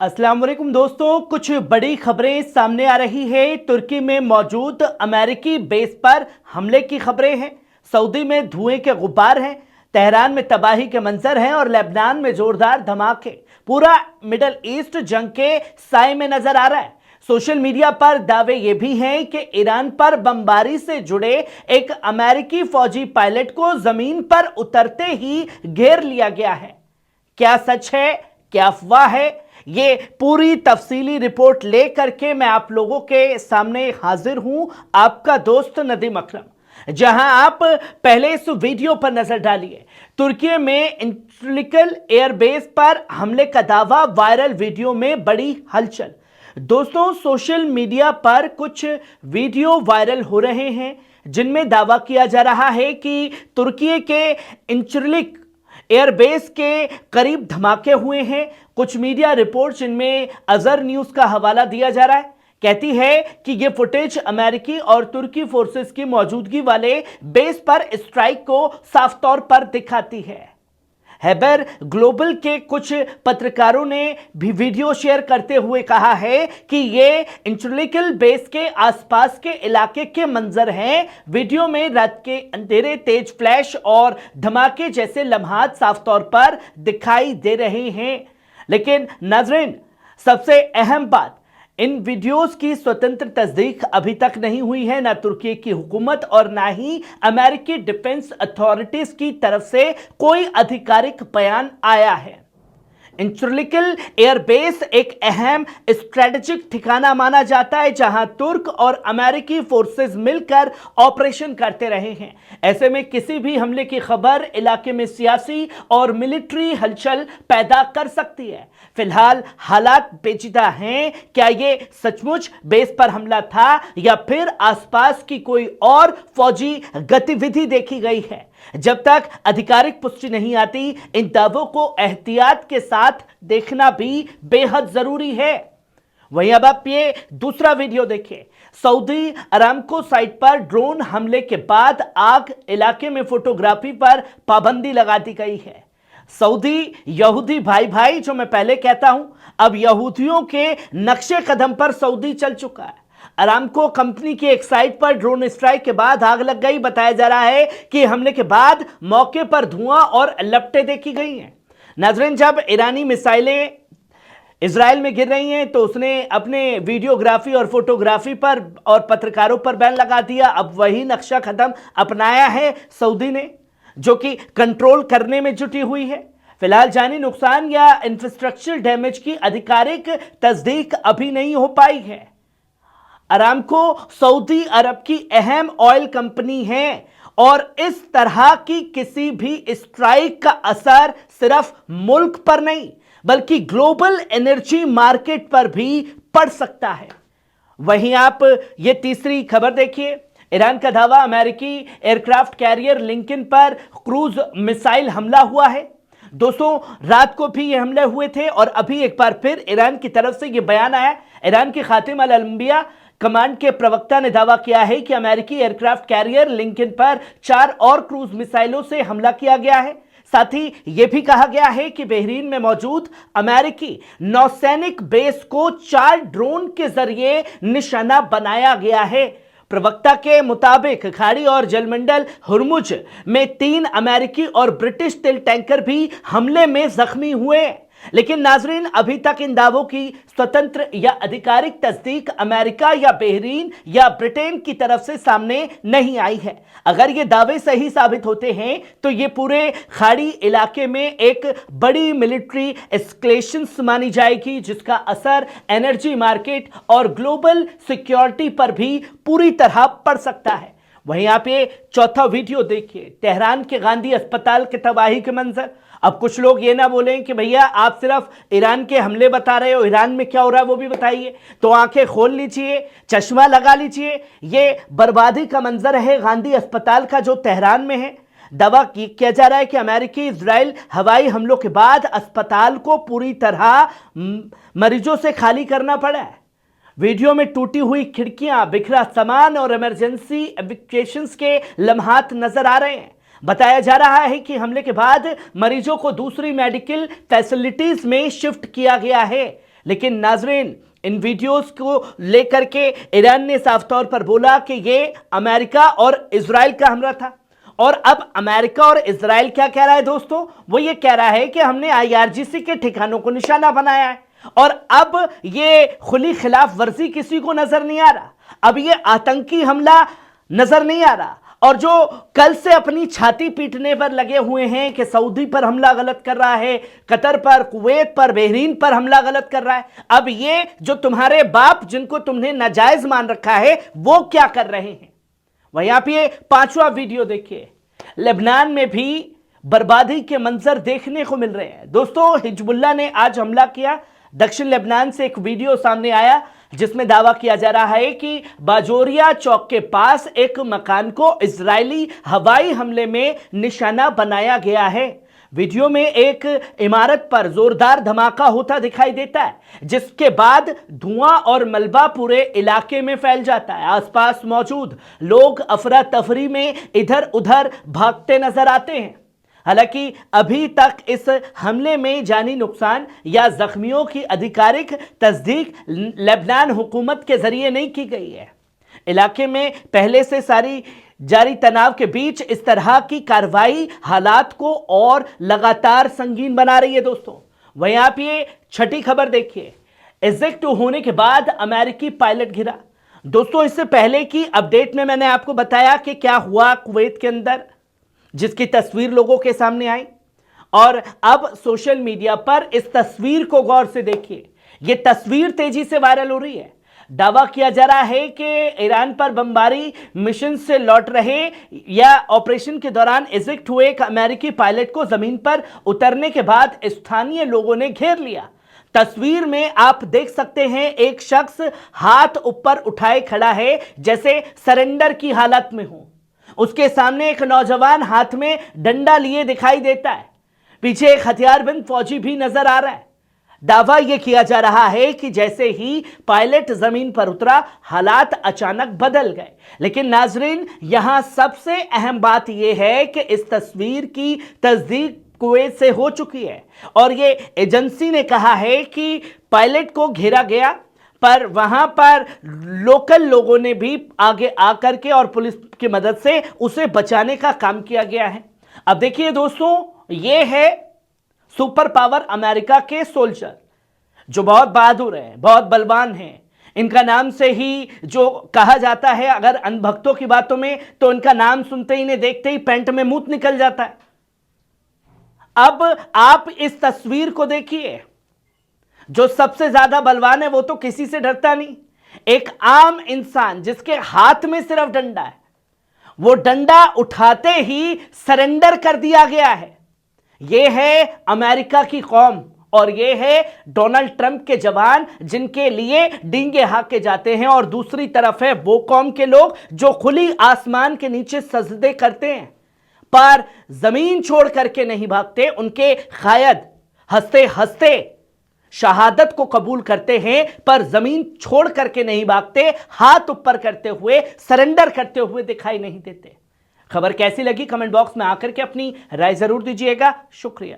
अस्सलाम वालेकुम दोस्तों, कुछ बड़ी खबरें सामने आ रही है। तुर्की में मौजूद अमेरिकी बेस पर हमले की खबरें हैं। सऊदी में धुएं के गुब्बार हैं, तेहरान में तबाही के मंजर हैं और लेबनान में जोरदार धमाके। पूरा मिडल ईस्ट जंग के साए में नजर आ रहा है। सोशल मीडिया पर दावे ये भी हैं कि ईरान पर बमबारी से जुड़े एक अमेरिकी फौजी पायलट को जमीन पर उतरते ही घेर लिया गया है। क्या सच है, क्या अफवाह है, ये पूरी तफसीली रिपोर्ट लेकर के मैं आप लोगों के सामने हाजिर हूं, आपका दोस्त नदीम अकरम। जहां आप पहले इस वीडियो पर नजर डालिए। तुर्की में इंटरलिकल एयरबेस पर हमले का दावा, वायरल वीडियो में बड़ी हलचल। दोस्तों, सोशल मीडिया पर कुछ वीडियो वायरल हो रहे हैं जिनमें दावा किया जा रहा है कि तुर्की के इंचरलिक एयरबेस के करीब धमाके हुए हैं। कुछ मीडिया रिपोर्ट्स जिनमें अजहर न्यूज का हवाला दिया जा रहा है कहती है कि यह फुटेज अमेरिकी और तुर्की फोर्सेस की मौजूदगी वाले बेस पर स्ट्राइक को साफ तौर पर दिखाती है। हैबर ग्लोबल के कुछ पत्रकारों ने भी वीडियो शेयर करते हुए कहा है कि ये इंचुलिकल बेस के आसपास के इलाके के मंजर हैं। वीडियो में रात के अंधेरे, तेज फ्लैश और धमाके जैसे लम्हात साफ तौर पर दिखाई दे रहे हैं। लेकिन नाज़रीन, सबसे अहम बात, इन वीडियोस की स्वतंत्र तस्दीक अभी तक नहीं हुई है। ना तुर्की की हुकूमत और ना ही अमेरिकी डिफेंस अथॉरिटीज की तरफ से कोई आधिकारिक बयान आया है। इंचुलिकल एयरबेस एक अहम स्ट्रेटेजिक ठिकाना माना जाता है जहां तुर्क और अमेरिकी फोर्सेस मिलकर ऑपरेशन करते रहे हैं। ऐसे में किसी भी हमले की खबर इलाके में सियासी और मिलिट्री हलचल पैदा कर सकती है। फिलहाल हालात पेचीदा हैं। क्या ये सचमुच बेस पर हमला था या फिर आसपास की कोई और फौजी गतिविधि देखी गई है? जब तक आधिकारिक पुष्टि नहीं आती, इन दावों को एहतियात के साथ देखना भी बेहद जरूरी है। वहीं अब आप ये दूसरा वीडियो देखिए। सऊदी अरामको साइट पर ड्रोन हमले के बाद आग इलाके में फोटोग्राफी पर पाबंदी लगा दी गई है। सऊदी यहूदी भाई भाई, जो मैं पहले कहता हूं, अब यहूदियों के नक्शे कदम पर सऊदी चल चुका है। अरामको कंपनी की एक साइट पर ड्रोन स्ट्राइक के बाद आग लग गई। बताया जा रहा है कि हमले के बाद मौके पर धुआं और लपटें देखी गई हैं। नाज़रीन, जब ईरानी मिसाइलें इजराइल में गिर रही हैं तो उसने अपने वीडियोग्राफी और फोटोग्राफी पर और पत्रकारों पर बैन लगा दिया। अब वही नक्शा कदम अपनाया है सऊदी ने, जो कि कंट्रोल करने में जुटी हुई है। फिलहाल जानी नुकसान या इंफ्रास्ट्रक्चर डैमेज की आधिकारिक तस्दीक अभी नहीं हो पाई है। अरामको सऊदी अरब की अहम ऑयल कंपनी है और इस तरह की किसी भी स्ट्राइक का असर सिर्फ मुल्क पर नहीं बल्कि ग्लोबल एनर्जी मार्केट पर भी पड़ सकता है। वहीं आप ये तीसरी खबर देखिए। ईरान का दावा, अमेरिकी एयरक्राफ्ट कैरियर लिंकन पर क्रूज मिसाइल हमला हुआ है। दोस्तों, रात को भी ये हमले हुए थे और अभी एक बार फिर ईरान की तरफ से ये बयान आया। ईरान के खातिम अल अंबिया कमांड के प्रवक्ता ने दावा किया है कि अमेरिकी एयरक्राफ्ट कैरियर लिंकन पर 4 और क्रूज मिसाइलों से हमला किया गया है। साथ ही यह भी कहा गया है कि बहरीन में मौजूद अमेरिकी नौसैनिक बेस को 4 ड्रोन के जरिए निशाना बनाया गया है। प्रवक्ता के मुताबिक खाड़ी और जलमंडल हुर्मुज में 3 अमेरिकी और ब्रिटिश तेल टैंकर भी हमले में जख्मी हुए। लेकिन नाजरीन, अभी तक इन दावों की स्वतंत्र या आधिकारिक तस्दीक अमेरिका या बहरीन या ब्रिटेन की तरफ से सामने नहीं आई है। अगर ये दावे सही साबित होते हैं तो ये पूरे खाड़ी इलाके में एक बड़ी मिलिट्री एस्केलेशन मानी जाएगी, जिसका असर एनर्जी मार्केट और ग्लोबल सिक्योरिटी पर भी पूरी तरह पड़ सकता है। वहीं आप ये चौथा वीडियो देखिए। तेहरान के गांधी अस्पताल के तबाही के मंजर। अब कुछ लोग ये ना बोलें कि भैया आप सिर्फ ईरान के हमले बता रहे हो, ईरान में क्या हो रहा है वो भी बताइए। तो आंखें खोल लीजिए, चश्मा लगा लीजिए। ये बर्बादी का मंजर है गांधी अस्पताल का, जो तेहरान में है। दावा किया जा रहा है कि अमेरिकी इजराइल हवाई हमलों के बाद अस्पताल को पूरी तरह मरीजों से खाली करना पड़ा है। वीडियो में टूटी हुई खिड़कियां, बिखरा सामान और इमरजेंसी एवैक्यूएशंस के लम्हात नजर आ रहे हैं। बताया जा रहा है कि हमले के बाद मरीजों को दूसरी मेडिकल फैसिलिटीज में शिफ्ट किया गया है। लेकिन नाजरीन, इन वीडियोस को लेकर के ईरान ने साफ तौर पर बोला कि ये अमेरिका और इजराइल का हमला था। और अब अमेरिका और इजराइल क्या कह रहा है दोस्तों? वो ये कह रहा है कि हमने IRGC के ठिकानों को निशाना बनाया है और अब ये खुली खिलाफ वर्जी किसी को नजर नहीं आ रहा, अब ये आतंकी हमला नजर नहीं आ रहा। और जो कल से अपनी छाती पीटने पर लगे हुए हैं कि सऊदी पर हमला गलत कर रहा है, कतर पर, कुवैत पर, बहरीन पर हमला गलत कर रहा है, अब ये जो तुम्हारे बाप जिनको तुमने नाजायज मान रखा है वो क्या कर रहे हैं? वहीं आप ये 5वां वीडियो देखिए। लेबनान में भी बर्बादी के मंजर देखने को मिल रहे हैं दोस्तों। हिजबुल्लाह ने आज हमला किया। दक्षिण लेबनान से एक वीडियो सामने आया जिसमें दावा किया जा रहा है कि बाजोरिया चौक के पास एक मकान को इजरायली हवाई हमले में निशाना बनाया गया है। वीडियो में एक इमारत पर जोरदार धमाका होता दिखाई देता है, जिसके बाद धुआं और मलबा पूरे इलाके में फैल जाता है। आसपास मौजूद लोग अफरा तफरी में इधर उधर भागते नजर आते हैं। हालांकि अभी तक इस हमले में जानी नुकसान या जख्मियों की आधिकारिक तस्दीक लेबनान हुकूमत के जरिए नहीं की गई है। इलाके में पहले से जारी तनाव के बीच इस तरह की कार्रवाई हालात को और लगातार संगीन बना रही है दोस्तों। वहीं आप ये 6ठी खबर देखिए। इजेक्ट होने के बाद अमेरिकी पायलट गिरा। दोस्तों, इससे पहले की अपडेट में मैंने आपको बताया कि क्या हुआ कुवैत के अंदर, जिसकी तस्वीर लोगों के सामने आई। और अब सोशल मीडिया पर इस तस्वीर को गौर से देखिए। यह तस्वीर तेजी से वायरल हो रही है। दावा किया जा रहा है कि ईरान पर बमबारी मिशन से लौट रहे या ऑपरेशन के दौरान इजेक्ट हुए एक अमेरिकी पायलट को जमीन पर उतरने के बाद स्थानीय लोगों ने घेर लिया। तस्वीर में आप देख सकते हैं एक शख्स हाथ ऊपर उठाए खड़ा है, जैसे सरेंडर की हालत में हो। उसके सामने एक नौजवान हाथ में डंडा लिए दिखाई देता है। पीछे एक हथियारबंद फौजी भी नजर आ रहा है। दावा यह किया जा रहा है कि जैसे ही पायलट जमीन पर उतरा, हालात अचानक बदल गए। लेकिन नाजरीन, यहां सबसे अहम बात यह है कि इस तस्वीर की तस्दीक कुवैत से हो चुकी है और यह एजेंसी ने कहा है कि पायलट को घेरा गया, पर वहां पर लोकल लोगों ने भी आगे आकर के और पुलिस की मदद से उसे बचाने का काम किया गया है। अब देखिए दोस्तों, यह है सुपर पावर अमेरिका के सोल्जर जो बहुत बहादुर हैं, बहुत बलवान हैं। इनका नाम से ही जो कहा जाता है, अगर अनभक्तों की बातों में, तो इनका नाम सुनते ही, इन्हें देखते ही पैंट में मूत निकल जाता है। अब आप इस तस्वीर को देखिए। जो सबसे ज्यादा बलवान है वो तो किसी से डरता नहीं। एक आम इंसान जिसके हाथ में सिर्फ डंडा है, वो डंडा उठाते ही सरेंडर कर दिया गया है। यह है अमेरिका की कौम और यह है डोनाल्ड ट्रंप के जवान जिनके लिए डींगे हाँके जाते हैं। और दूसरी तरफ है वो कौम के लोग जो खुली आसमान के नीचे सजदे करते हैं, पर जमीन छोड़ करके नहीं भागते। उनके कायद हंसते हंसते शहादत को कबूल करते हैं, पर जमीन छोड़ करके नहीं भागते, हाथ ऊपर करते हुए, सरेंडर करते हुए दिखाई नहीं देते। खबर कैसी लगी कमेंट बॉक्स में आकर के अपनी राय जरूर दीजिएगा। शुक्रिया।